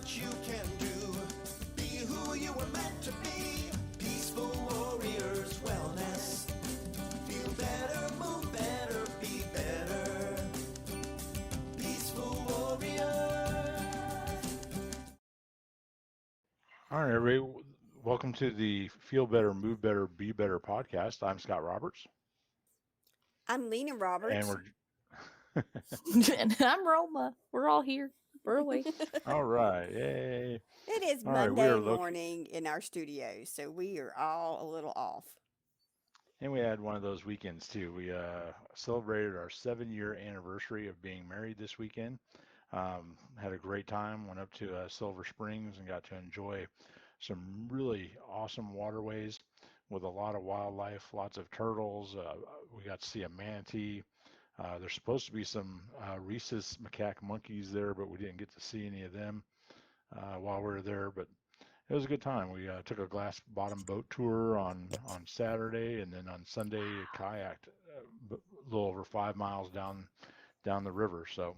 what you can do. Be who you were meant to be. Peaceful Warriors Wellness. Feel better, move better, be better. Peaceful Warriors. All right, everybody. Welcome to the Feel Better, Move Better, Be Better podcast. I'm Scott Roberts, I'm Lena and Roberts. we're And I'm Roma. We're all here. We're awake. all right. Yay! It is All right, we Monday are looking, morning in our studio, so we are all a little off. and we had one of those weekends too. We celebrated our 7-year anniversary of being married this weekend. Had a great time. Went up to Silver Springs and got to enjoy some really awesome waterways with a lot of wildlife, lots of turtles. We got to see a manatee. There's supposed to be some rhesus macaque monkeys there, but we didn't get to see any of them while we were there. But it was a good time. We took a glass bottom boat tour on Saturday, and then on Sunday kayaked a little over 5 miles down the river. So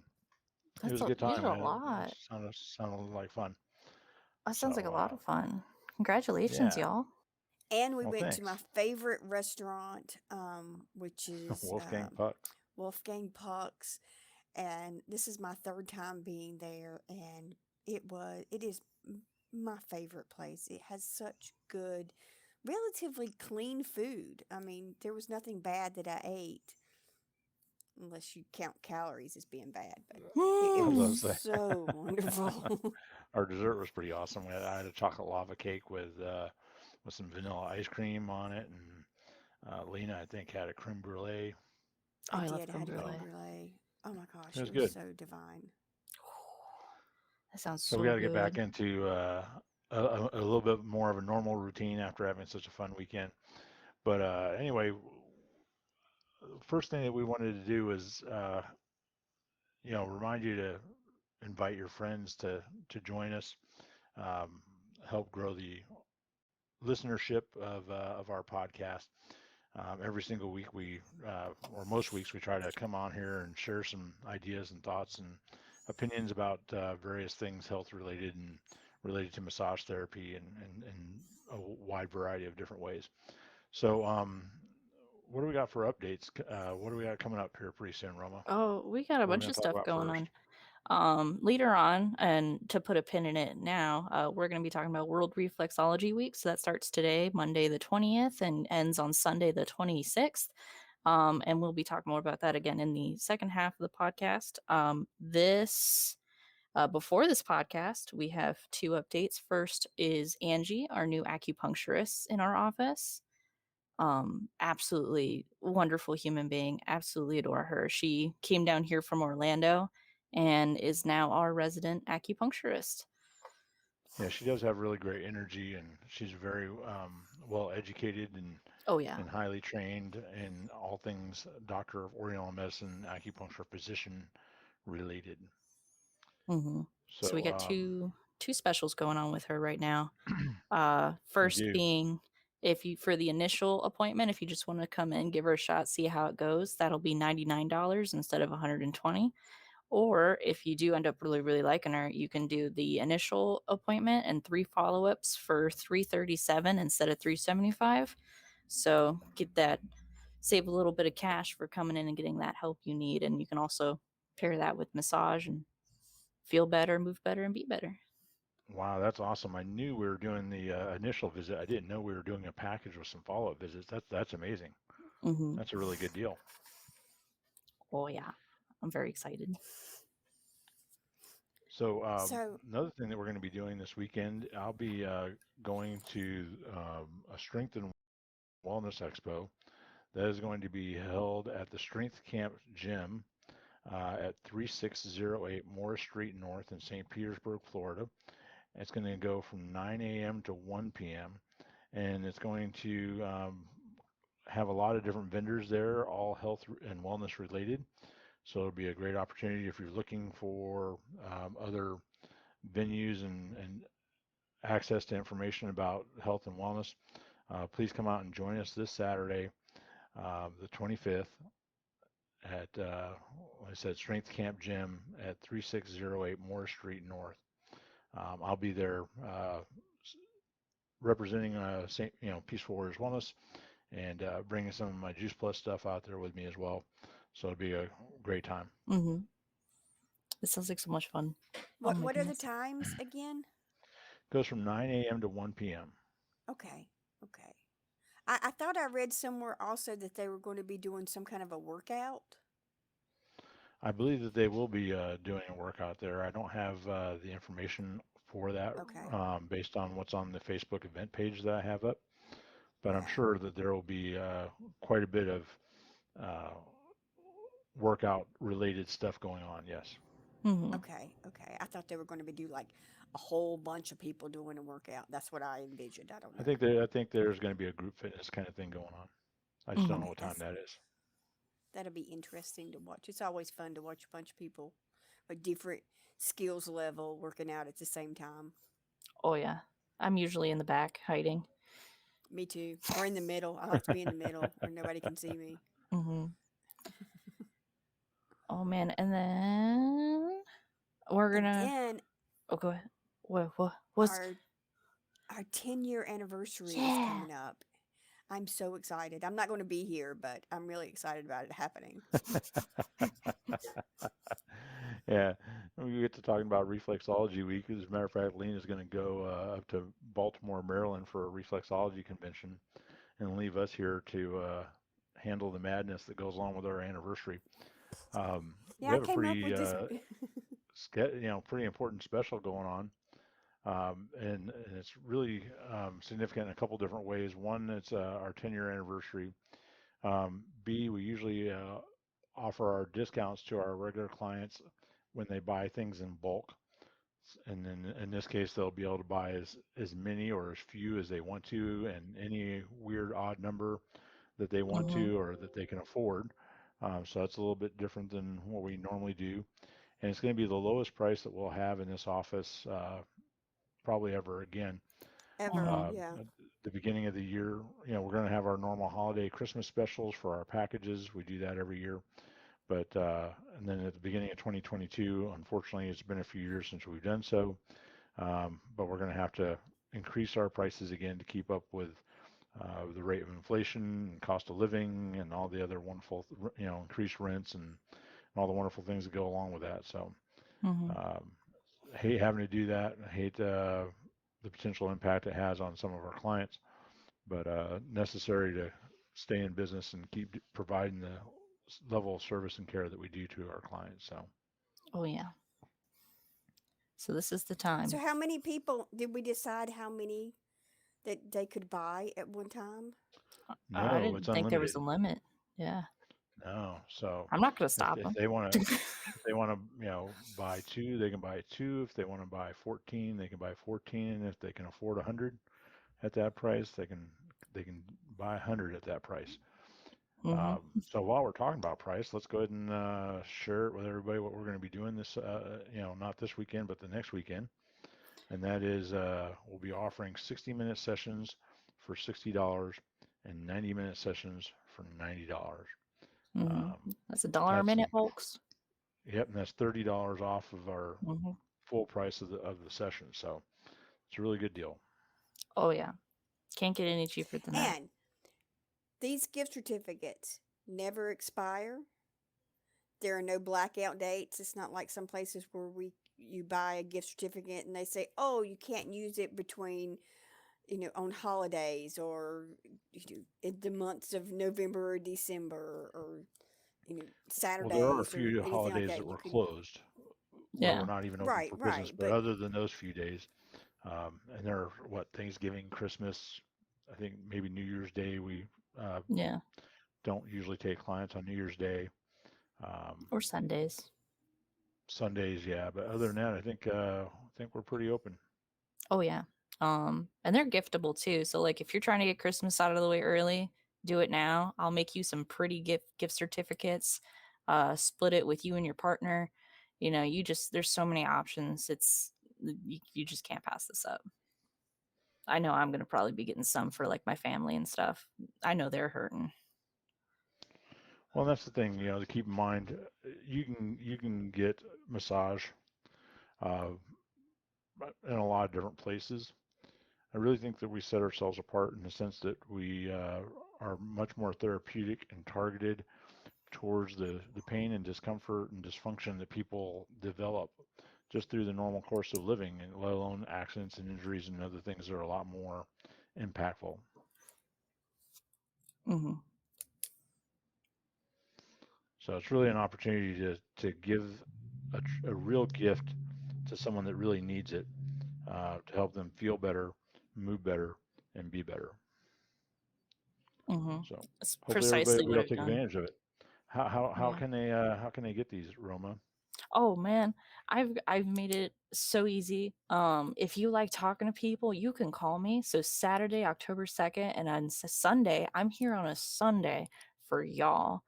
it was a good You did time, a man. It lot. sounded like fun. That So sounds like a lot of fun. Congratulations, yeah. y'all. And we Well, went to my thanks. favorite restaurant, which is Wolfgang Puck. Wolfgang Puck's. And this is my third time being there, and it is my favorite place. It has such good, relatively clean food. I mean, there was nothing bad that I ate, unless you count calories as being bad, but it I was was gonna say so wonderful. our dessert was pretty awesome. I had a chocolate lava cake with some vanilla ice cream on it, and Lena I think had a creme brulee. Oh, I I love did. I creme had a creme brulee. So brulee. Oh my it gosh, was it was good. so divine. That sounds So we so got to get back good. into a little bit more of a normal routine after having such a fun weekend. But anyway, first thing that we wanted to do was remind you to invite your friends to join us, um, help grow the listenership of our podcast. Every single week or most weeks, we try to come on here and share some ideas and thoughts and opinions about various things health related and related to massage therapy and a wide variety of different ways. So, what do we got for updates? What do we got coming up here pretty soon, Roma? Oh, we got a What are we bunch going of to talk stuff about going first? on. Later on, and to put a pin in it now, we're going to be talking about World Reflexology Week. So that starts today, Monday the 20th, and ends on Sunday the 26th. And we'll be talking more about that again in the second half of the podcast. Before this podcast, we have two updates. First is Angie, our new acupuncturist in our office. Absolutely wonderful human being. Absolutely adore her. She came down here from Orlando and is now our resident acupuncturist. Yeah, she does have really great energy, and she's very well educated Oh yeah. and highly trained in all things doctor of Oriental medicine, acupuncture, physician related. hmm So we So got two specials going on with her right now. you First do. being, if you for the initial appointment, if you just want to come in, give her a shot, see how it goes, that'll be $99 instead of $120. Or if you do end up really, really liking her, you can do the initial appointment and 3 follow-ups for $337 instead of $375. So get that, save a little bit of cash for coming in and getting that help you need. And you can also pair that with massage and feel better, move better, and be better. Wow, that's awesome. I knew we were doing the initial visit. I didn't know we were doing a package with some follow-up visits. That's amazing. Mm-hmm. That's a really good deal. Oh yeah, I'm very excited. So So, another thing that we're going to be doing this weekend, I'll be going to a Strength and Wellness Expo that is going to be held at the Strength Camp Gym at 3608 Morris Street North in St. Petersburg, Florida. It's going to go from 9 a.m. to 1 p.m. and it's going to have a lot of different vendors there, all health and wellness related. So it'll be a great opportunity if you're looking for other venues and access to information about health and wellness. Please come out and join us this Saturday, the 25th, at, like I said, Strength Camp Gym at 3608 Moore Street North. I'll be there representing Peaceful Warriors Wellness and bringing some of my Juice Plus stuff out there with me as well. So it'll be a great time. Mm-hmm. This sounds like so much fun. Oh my What are the goodness. times again? Goes from 9 a.m. to 1 p.m. Okay. Okay. I thought I read somewhere also that they were going to be doing some kind of a workout. I believe that they will be doing a workout there. I don't have the information for that Okay. based on what's on the Facebook event page that I have up, but I'm Yeah. sure that there will be quite a bit of uh, workout related stuff going on. Yes. Mm-hmm. Okay. Okay. I thought they were going to be do like a whole bunch of people doing a workout. That's what I envisioned. I don't know. I think there's going to be a group fitness kind of thing going on. I just don't Mm-hmm. know Okay. what time that is. That'll be interesting to watch. It's always fun to watch a bunch of people with different skills level working out at the same time. Oh yeah. I'm usually in the back hiding. Me too. Or in the middle. I like to be in the middle where nobody can see me. Mm-hmm. Oh man, and then we're And gonna. then Oh, go ahead. What? What's? our our 10-year anniversary is Yeah. coming up. I'm so excited. I'm not going to be here, but I'm really excited about it happening. Yeah, we get to talking about Reflexology Week. As a matter of fact, Lena's going to go up to Baltimore, Maryland for a Reflexology convention and leave us here to handle the madness that goes along with our anniversary. Yeah, We I have a came up with this. pretty important special going on, and it's really significant in a couple different ways. One, it's our 10-year anniversary. B, we usually offer our discounts to our regular clients when they buy things in bulk. And then in this case, they'll be able to buy as many or as few as they want to, and any weird odd number that they want Mm-hmm. to or that they can afford. So that's a little bit different than what we normally do. And it's going to be the lowest price that we'll have in this office probably ever again. Ever. Mm-hmm. Uh, Yeah. at the beginning of the year, we're going to have our normal holiday Christmas specials for our packages. We do that every year. But and then at the beginning of 2022, unfortunately, it's been a few years since we've done so. But we're going to have to increase our prices again to keep up with the rate of inflation and cost of living and all the other wonderful, increased rents and all the wonderful things that go along with that. So Mm-hmm. um, I hate having to do that. I hate the potential impact it has on some of our clients, but necessary to stay in business and keep providing the level of service and care that we do to our clients. So Oh yeah. So this is the So, time. how many people did we decide how many that they could buy at one time? I no, it's didn't think there unlimited. was a limit. Yeah. No, so I'm not gonna stop if them. they want to buy two, they can buy two. If they want to buy 14, they can buy 14. And if they can afford 100 at that price, they can buy 100 at that price. Mm-hmm. So while we're talking about price, let's go ahead and share it with everybody what we're going to be doing this, not this weekend, but the next weekend. And that is we'll be offering 60-minute sessions for $60 and 90-minute sessions for $90. Mm-hmm. Um, That's $1 a that's minute, folks. Yep, and that's $30 off of our Mm-hmm. full price of the session. So it's a really good deal. Oh yeah. Can't get any cheaper than that. And these gift certificates never expire. There are no blackout dates. It's not like some places where we you buy a gift certificate and they say, "Oh, you can't use it between, on holidays or in the months of November or December or Well, there are a Saturdays or few anything like holidays that." that You were can closed where we're Yeah. not even open right, for business. right, But but other than those few days, and there are what Thanksgiving, Christmas, I think maybe New Year's Day. We uh, Yeah. don't usually take clients on New Year's Day. Um, Or Sundays. Sundays, yeah. But other than that, I think we're pretty open. Oh yeah. And they're giftable too. So like if you're trying to get Christmas out of the way early, do it now. I'll make you some pretty gift certificates. Split it with you and your partner. You just there's so many options. You just can't pass this up. I know I'm gonna probably be getting some for like my family and stuff. I know they're hurting. Well, that's the thing, to keep in mind. You can get massage uh, in a lot of different places. I really think that we set ourselves apart in the sense that we are much more therapeutic and targeted towards the pain and discomfort and dysfunction that people develop just through the normal course of living, and let alone accidents and injuries and other things that are a lot more impactful. Hmm. So it's really an opportunity to give a real gift to someone that really needs it, to help them feel better, move better, and be better. Hmm. So That's hopefully everybody precisely what will I've take done. advantage of it. Yeah. How can they get these, Roma? Oh man, I've made it so easy. If you like talking to people, you can call me. So Saturday, October 2nd, and on Sunday, I'm here on a Sunday for y'all.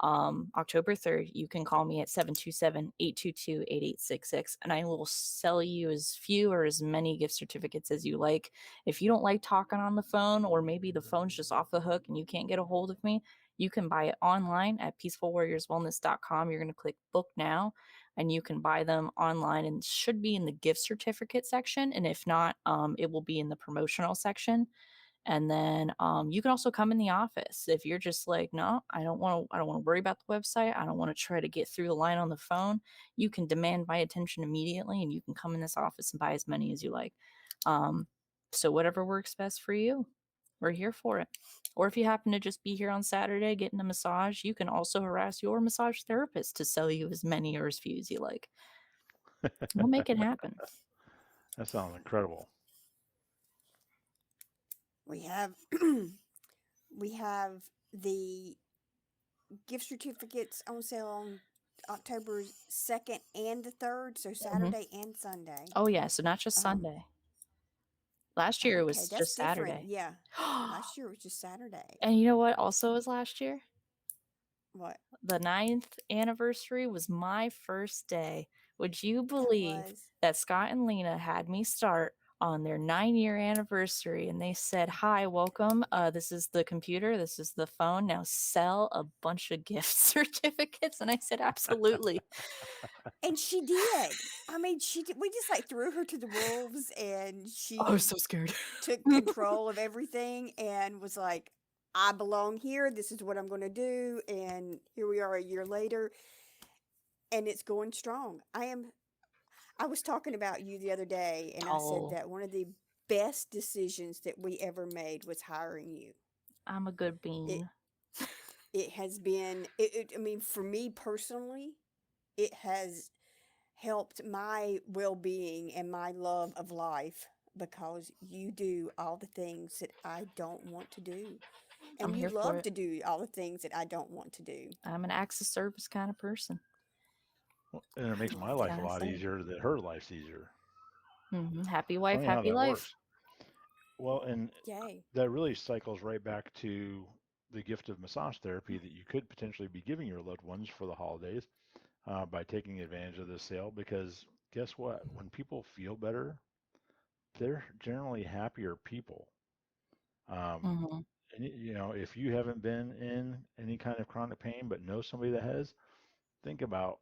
October 3rd, you can call me at 727-822-8866, and I will sell you as few or as many gift certificates as you like. If you don't like talking on the phone, or maybe the phone's just off the hook and you can't get a hold of me, you can buy it online at peacefulwarriorswellness.com. You're going to click book now, and you can buy them online, and should be in the gift certificate section. And if not, it will be in the promotional section. And then you can also come in the office if you're just like, no, I don't want to worry about the website. I don't want to try to get through the line on the phone. You can demand my attention immediately, and you can come in this office and buy as many as you like. Um, so whatever works best for you, we're here for it. Or if you happen to just be here on Saturday getting a massage, you can also harass your massage therapist to sell you as many or as few as you like. We'll make it happen. That sounds incredible. We have we have the gift certificates on sale on October 2nd and the 3rd, so Hmm. Saturday and Sunday. Oh yeah, so not just Um, Sunday. Last year it okay, was that's just different. Saturday. Yeah. Last year was just Saturday. And you know what also was last year? What? The 9th anniversary was my first day. Would you That believe was. that Scott and Lena had me start on their 9-year anniversary, and they said, "Hi, welcome. This is the computer. This is the phone. Now sell a bunch of gift certificates." And I said, "Absolutely." And she did. I mean, she did. We just like threw her to the wolves, and I was she so scared. took control of everything and was like, I belong here. This is what I'm going to do. And here we are a year later, and it's going strong. I was talking about you the other day, and I said Oh, that one of the best decisions that we ever made was hiring you. I'm a good It bean. it has been I mean, for me personally, it has helped my well-being and my love of life because you do all the things that I don't want to do. I'm And you here for love it. to do all the things that I don't want to do. I'm an acts of service kind of person. And it makes my What life can a I lot say? easier that her life's easier. Happy wife, Funny how happy that life. works. Well, and Yay. that really cycles right back to the gift of massage therapy that you could potentially be giving your loved ones for the holidays, by taking advantage of this sale. Because guess what? When people feel better, they're generally happier people. Um, Hmm. and if you haven't been in any kind of chronic pain but know somebody that has, think about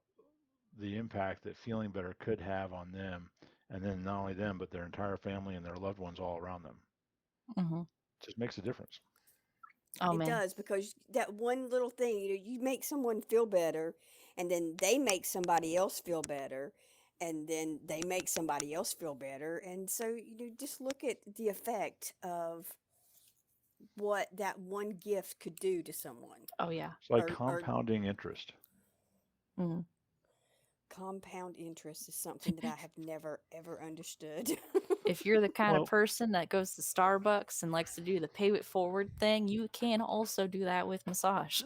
the impact that feeling better could have on them, and then not only them, but their entire family and their loved ones all around them. Hmm. Just makes a difference. Oh It man. does because that one little thing, you make someone feel better and then they make somebody else feel better and then they make somebody else feel better. And so, just look at the effect of what that one gift could do to someone. Oh yeah. It's like Or compounding interest. Hmm. compound interest is something that I have never ever understood. If you're the kind of Well, person that goes to Starbucks and likes to do the pay it forward thing, you can also do that with massage.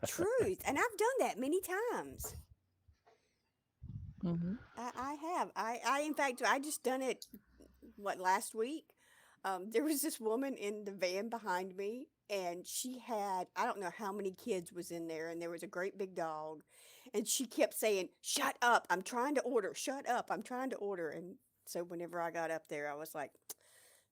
Truth. And I've done that many times. Hmm. I have. In fact, I just done it, what, last week? There was this woman in the van behind me, and she had, I don't know how many kids was in there, and there was a great big dog, and she kept saying, "Shut up! I'm trying to order. Shut up! I'm trying to order." And so whenever I got up there, I was like,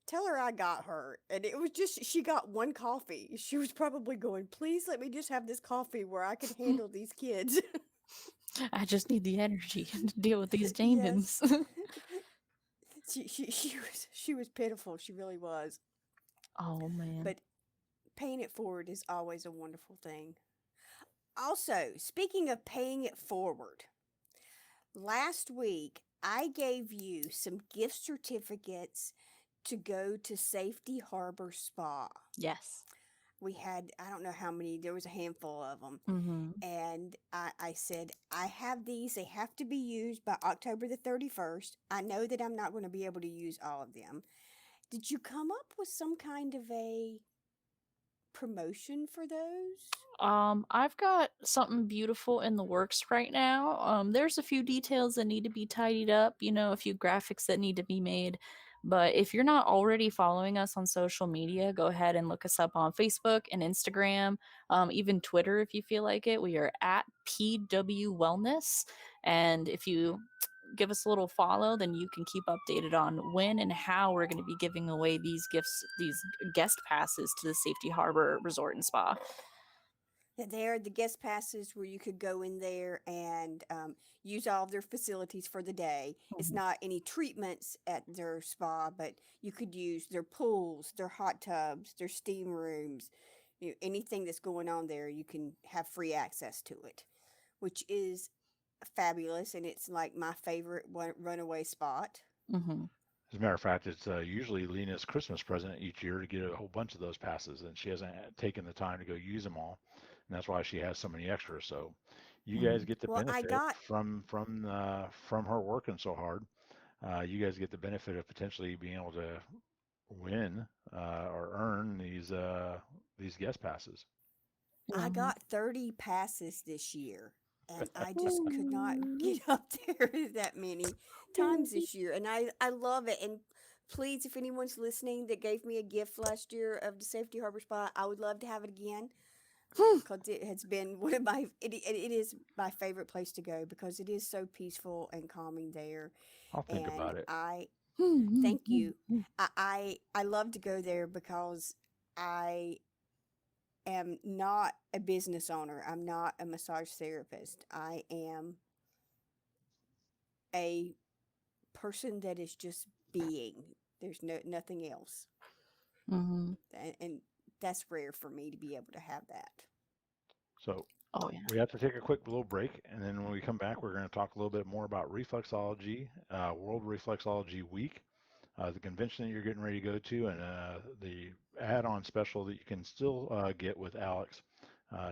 "Tell her I got her." And it was just she got one coffee. She was probably going, "Please let me just have this coffee where I can handle these kids." I just need the energy to deal with these Yes. demons. She was pitiful. She really was. Oh man. But paying it forward is always a wonderful thing. Also, speaking of paying it forward, last week I gave you some gift certificates to go to Safety Harbor Spa. Yes. We had, I don't know how many, there was a handful of them. Mm-hmm. And I said, I have these. They have to be used by October the 31st. I know that I'm not going to be able to use all of them. Did you come up with some kind of a promotion for those? I've got something beautiful in the works right now. There's a few details that need to be tidied up, a few graphics that need to be made. But if you're not already following us on social media, go ahead and look us up on Facebook and Instagram, even Twitter if you feel like it. We are at PW Wellness. And if you give us a little follow, then you can keep updated on when and how we're going to be giving away these gifts, these guest passes to the Safety Harbor Resort and Spa. They're the guest passes where you could go in there and use all of their facilities for the day. It's Mhm. not any treatments at their spa, but you could use their pools, their hot tubs, their steam rooms, anything that's going on there, you can have free access to it, which is fabulous. And it's like my favorite runaway spot. Mm-hmm. As a matter of fact, it's usually Lena's Christmas present each year to get a whole bunch of those passes, and she hasn't taken the time to go use them all, and that's why she has so many extras. So, you guys Mm-hmm. get the Well, I benefit got from her working so hard. You guys get the benefit of potentially being able to win or earn these guest passes. I Mm-hmm. got 30 passes this year, and I just could not get up there that many times this year. And I love it. And please, if anyone's listening that gave me a gift last year of the Safety Harbor Spa, I would love to have it again because it has been one of it is my favorite place to go because it is so peaceful and calming there. I'll think And about it. I thank you. I love to go there because I am not a business owner. I'm not a massage therapist. I am a person that is just being. There's nothing else. Mm-hmm. And that's rare for me to be able to have that. So Oh yeah. we have to take a quick little break, and then when we come back, we're going to talk a little bit more about reflexology, World Reflexology Week, the convention that you're getting ready to go to, and the add-on special that you can still get with Alex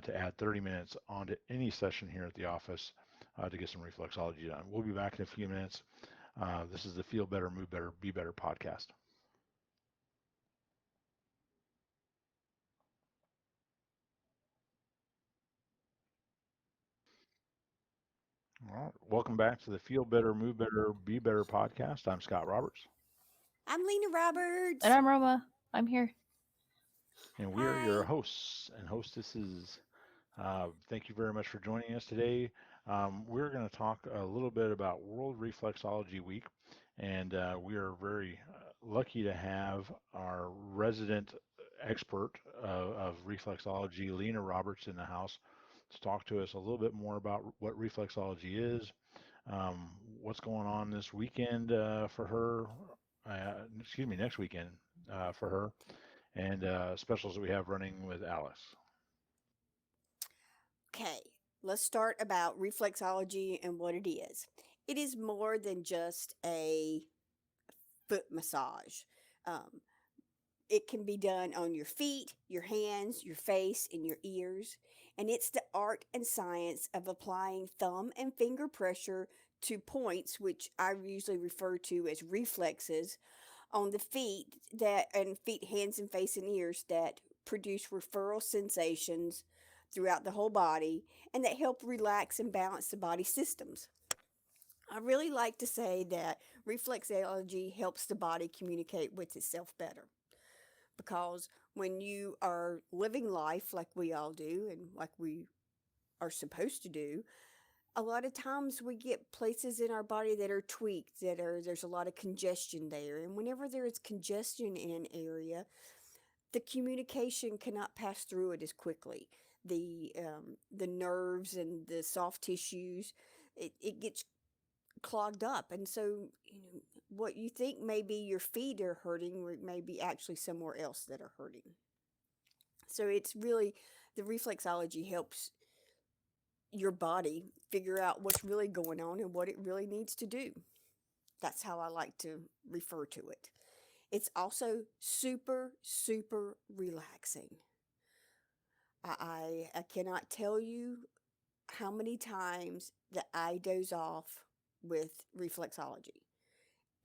to add 30 minutes onto any session here at the office to get some reflexology done. We'll be back in a few minutes. This is the Feel Better, Move Better, Be Better podcast. All right. Welcome back to the Feel Better, Move Better, Be Better podcast. I'm Scott Roberts, I'm Lena And Roberts. I'm Roma. I'm here. and we are your Hi. hosts and hostesses. Thank you very much for joining us today. We're going to talk a little bit about World Reflexology Week, and we are very lucky to have our resident expert of reflexology, Lena Roberts, in the house to talk to us a little bit more about what reflexology is, um, what's going on this weekend for her, excuse me, next weekend for her, and specials that we have running with Alice. Okay, let's start about reflexology and what it is. It is more than just a foot massage. Um, It can be done on your feet, your hands, your face, and your ears. And it's the art and science of applying thumb and finger pressure to points, which I usually refer to as reflexes, on the feet feet, hands, and face and ears that produce referral sensations throughout the whole body and that help relax and balance the body systems. I really like to say that reflexology helps the body communicate with itself better because when you are living life like we all do and like we are supposed to do, a lot of times we get places in our body that are tweaked, there's a lot of congestion there. And whenever there is congestion in an area, the communication cannot pass through it as quickly. The nerves and the soft tissues, it gets clogged up. And so, what you think maybe your feet are hurting may be actually somewhere else that are hurting. So it's really, the reflexology helps your body figure out what's really going on and what it really needs to do. That's how I like to refer to it. It's also super, super relaxing. I cannot tell you how many times that I doze off with reflexology.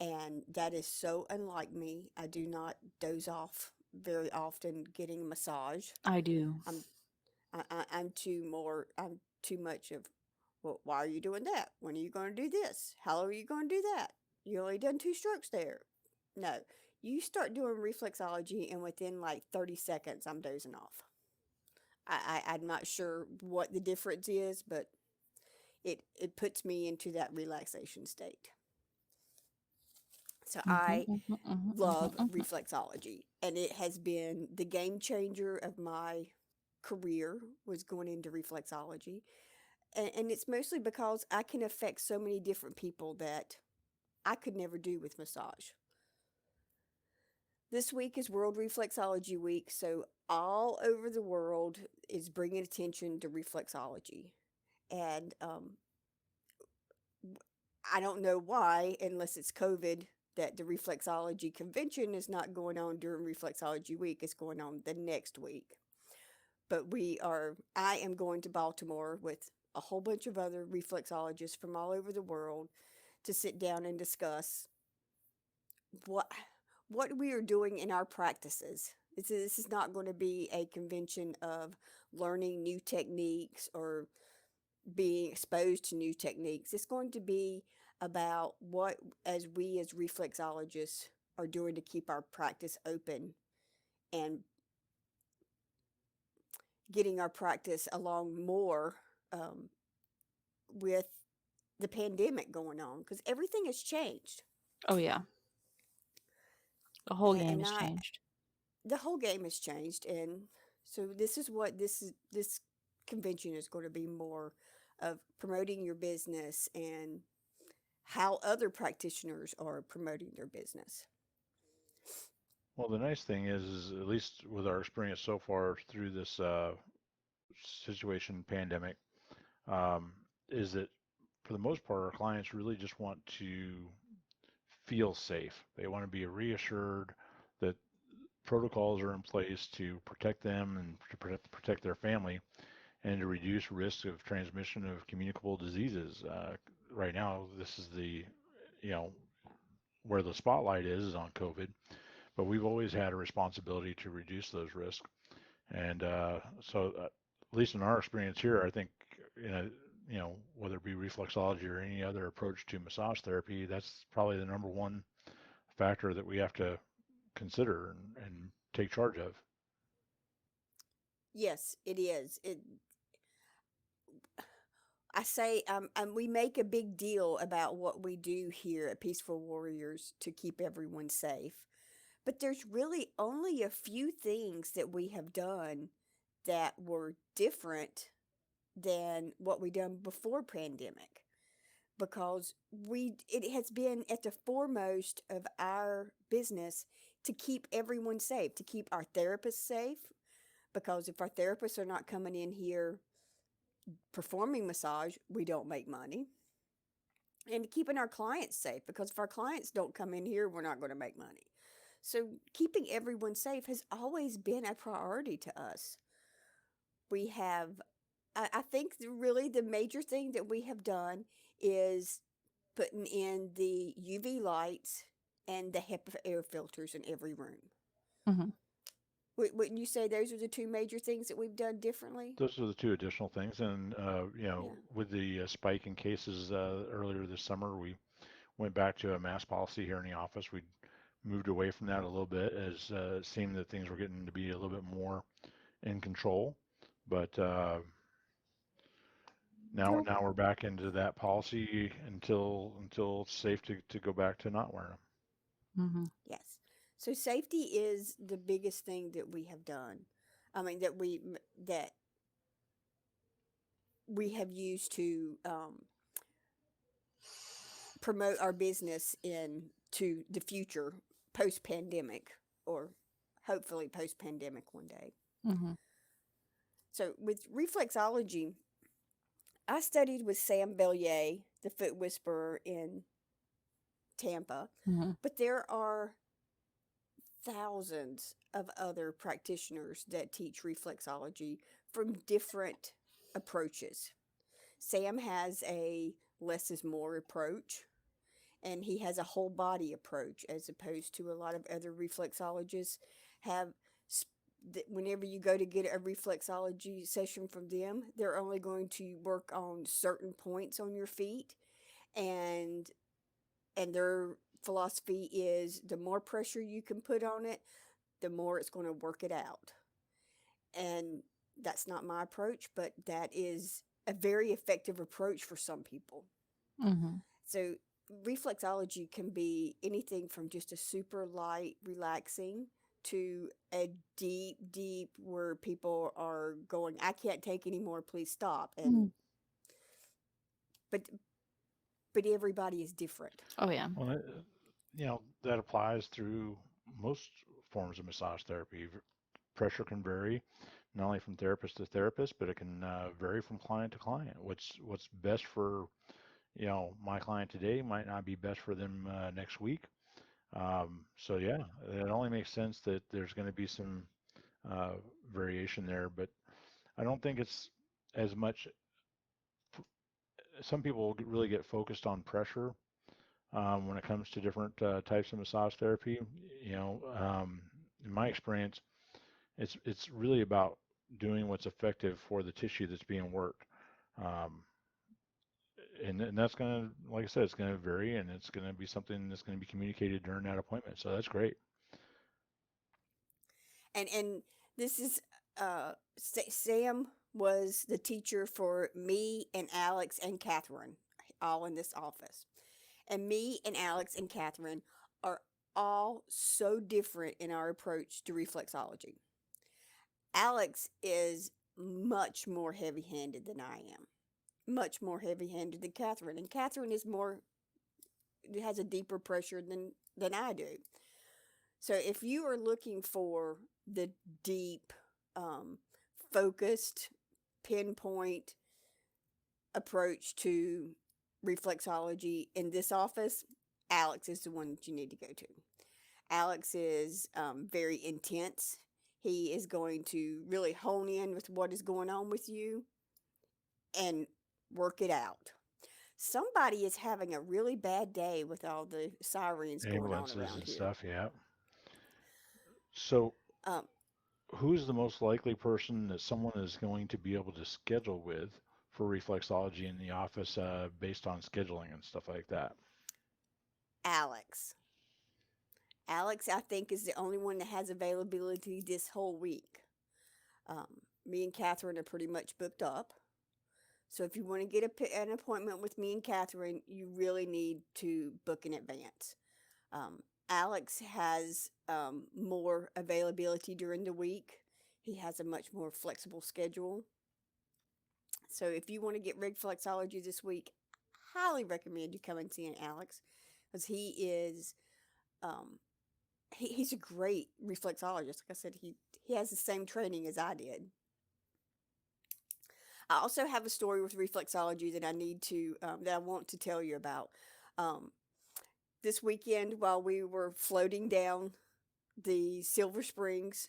And that is so unlike me. I do not doze off very often getting a massage. I do. I'm I'm too much of, well, why are you doing that? When are you going to do this? How are you going to do that? You only done 2 strokes there. No, you start doing reflexology, and within like 30 seconds, I'm dozing off. I'm not sure what the difference is, but it puts me into that relaxation state. So I love reflexology, and it has been the game changer of my career, was going into reflexology. And it's mostly because I can affect so many different people that I could never do with massage. This week is World Reflexology Week, so all over the world is bringing attention to reflexology. And I don't know why, unless it's COVID, that the reflexology convention is not going on during Reflexology Week. It's going on the next week. But I am going to Baltimore with a whole bunch of other reflexologists from all over the world to sit down and discuss what we are doing in our practices. This is not going to be a convention of learning new techniques or being exposed to new techniques. It's going to be about what we as reflexologists are doing to keep our practice open and getting our practice along more with the pandemic going on, because everything has changed. Oh yeah, the whole game And has changed. the whole game has changed, and so this is what this convention is going to be more of: promoting your business and how other practitioners are promoting their business. Well, the nice thing is at least with our experience so far through this situation, pandemic, um, is that for the most part, our clients really just want to feel safe. They want to be reassured that protocols are in place to protect them and to protect their family and to reduce risk of transmission of communicable diseases. Right now, this is you know, where the spotlight is on COVID, but we've always had a responsibility to reduce those risks. And at least in our experience here, I think, whether it be reflexology or any other approach to massage therapy, that's probably the number one factor that we have to consider and take charge of. Yes, it is. I say, we make a big deal about what we do here at Peaceful Warriors to keep everyone safe. But there's really only a few things that we have done that were different than what we done before pandemic, because it has been at the foremost of our business to keep everyone safe, to keep our therapists safe, because if our therapists are not coming in here performing massage, we don't make money. And keeping our clients safe, because if our clients don't come in here, we're not going to make money. So keeping everyone safe has always been a priority to us. We have, I think really the major thing that we have done is putting in the UV lights and the HEPA air filters in every room. Mm-hmm. Wouldn't you say those are the two major things that we've done differently? Those are the two additional things. And, Yeah. with the spike in cases earlier this summer, we went back to a mask policy here in the office. We moved away from that a little bit as it seemed that things were getting to be a little bit more in control. But now we're back into that policy until it's safe to go back to not wearing them. Mm-hmm. Yes. So safety is the biggest thing that we have done. I mean, that we have used to promote our business into the future post pandemic, or hopefully post pandemic one day. Mm-hmm. So with reflexology, I studied with Sam Bellier, the foot whisperer in Tampa, Mm-hmm. but there are thousands of other practitioners that teach reflexology from different approaches. Sam has a less is more approach, and he has a whole body approach, as opposed to a lot of other reflexologists have. Whenever you go to get a reflexology session from them, they're only going to work on certain points on your feet, and their philosophy is the more pressure you can put on it, the more it's going to work it out. And that's not my approach, but that is a very effective approach for some people. Mm-hmm. So reflexology can be anything from just a super light relaxing to a deep, deep where people are going, I can't take any more, please stop. And but everybody is different. Oh yeah. Well, that applies through most forms of massage therapy. Pressure can vary not only from therapist to therapist, but it can vary from client to client. What's best for my client today might not be best for them next week. So yeah, it only makes sense that there's going to be some uh, variation there, but I don't think it's as much. Some people really get focused on pressure when it comes to different types of massage therapy. In my experience, it's really about doing what's effective for the tissue that's being worked. Um, and that's going to, like I said, it's going to vary, and it's going to be something that's going to be communicated during that appointment. So that's great. And this is Sam was the teacher for me and Alex and Catherine, all in this office. And me and Alex and Catherine are all so different in our approach to reflexology. Alex is much more heavy handed than I am, much more heavy handed than Catherine. And Catherine is more, has a deeper pressure than I do. So if you are looking for the deep, focused, pinpoint approach to reflexology in this office, Alex is the one that you need to go to. Alex is very intense. He is going to really hone in with what is going on with you and work it out. Somebody is having a really bad day with all the sirens going on Ambulances around and here. stuff, yeah. So Um, who's the most likely person that someone is going to be able to schedule with for reflexology in the office based on scheduling and stuff like that? Alex. Alex, I think, is the only one that has availability this whole week. Um, Me and Catherine are pretty much booked up. So if you want to get an appointment with me and Catherine, you really need to book in advance. Alex has more availability during the week. He has a much more flexible schedule. So if you want to get reflexology this week, highly recommend you come and see Alex, because he is he's a great reflexologist. Like I said, he has the same training as I did. I also have a story with reflexology that I want to tell you about. Um, this weekend, while we were floating down the Silver Springs,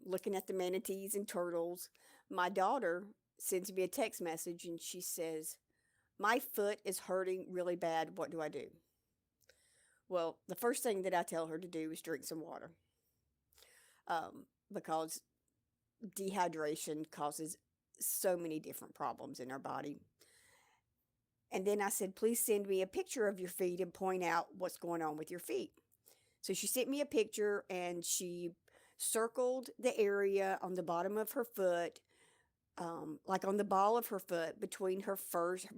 looking at the manatees and turtles, my daughter sends me a text message and she says, "My foot is hurting really bad. What do I do?" Well, the first thing that I tell her to do is drink some water, because dehydration causes so many different problems in our body. And then I said, "Please send me a picture of your feet and point out what's going on with your feet." So she sent me a picture and she circled the area on the bottom of her foot, like on the ball of her foot, between her first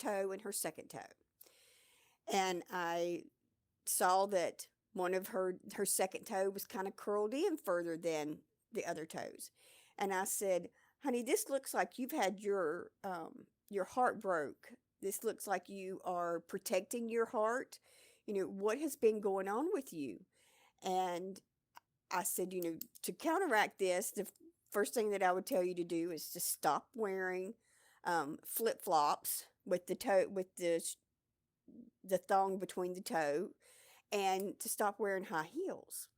toe and her second toe. And I saw that one of her second toe was kind of curled in further than the other toes. And I said, "Honey, this looks like you've had your heart broke This looks like you are protecting your heart. What has been going on with you? And I said, to counteract this, the first thing that I would tell you to do is to stop wearing flip flops with the thong between the toe, and to stop wearing high heels,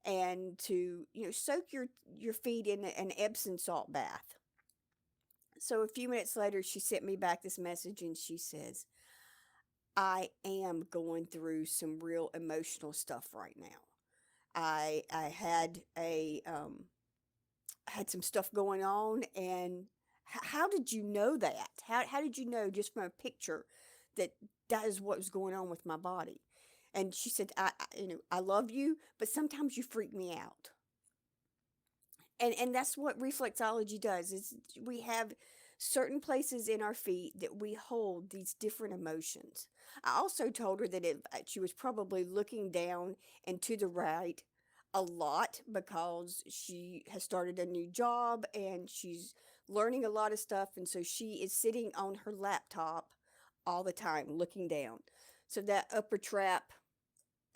and to soak your feet in an Epsom salt bath. So a few minutes later, she sent me back this message, and she says, I am going through some real emotional stuff right now. I had some stuff going on, and how did you know that? How did you know just from a picture that that is what was going on with my body? And she said, I love you, but sometimes you freak me out. And that's what reflexology does, is we have certain places in our feet that we hold these different emotions. I also told her that she was probably looking down and to the right a lot because she has started a new job and she's learning a lot of stuff, and so she is sitting on her laptop all the time looking down. So that upper trap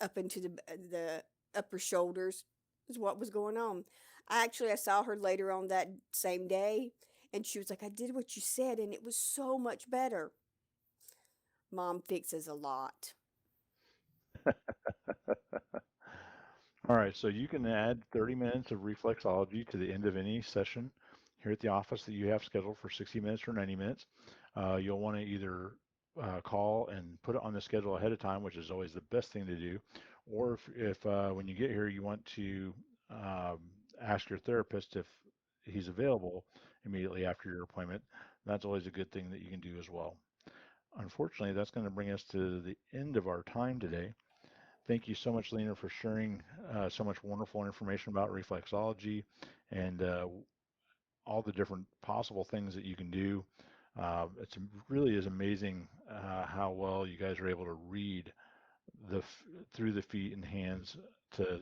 up into the upper shoulders is what was going on. I saw her later on that same day, and she was like, I did what you said, and it was so much better. Mom fixes a lot. All right, so you can add 30 minutes of reflexology to the end of any session here at the office that you have scheduled for 60 minutes or 90 minutes. You'll want to either call and put it on the schedule ahead of time, which is always the best thing to do, or if when you get here you want to um, ask your therapist if he's available immediately after your appointment, that's always a good thing that you can do as well. Unfortunately, that's going to bring us to the end of our time today. Thank you so much, Lena, for sharing so much wonderful information about reflexology and all the different possible things that you can do. It really is amazing how well you guys are able to read through the feet and hands to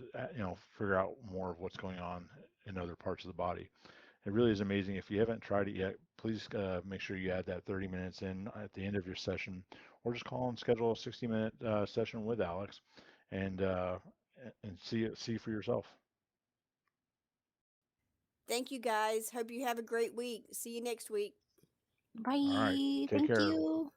figure out more of what's going on in other parts of the body. It really is amazing. If you haven't tried it yet, please make sure you add that 30 minutes in at the end of your session, or just call and schedule a 60-minute session with Alex, and see for yourself. Thank you guys. Hope you have a great week. See you next week. All right, Bye. take Thank care. you.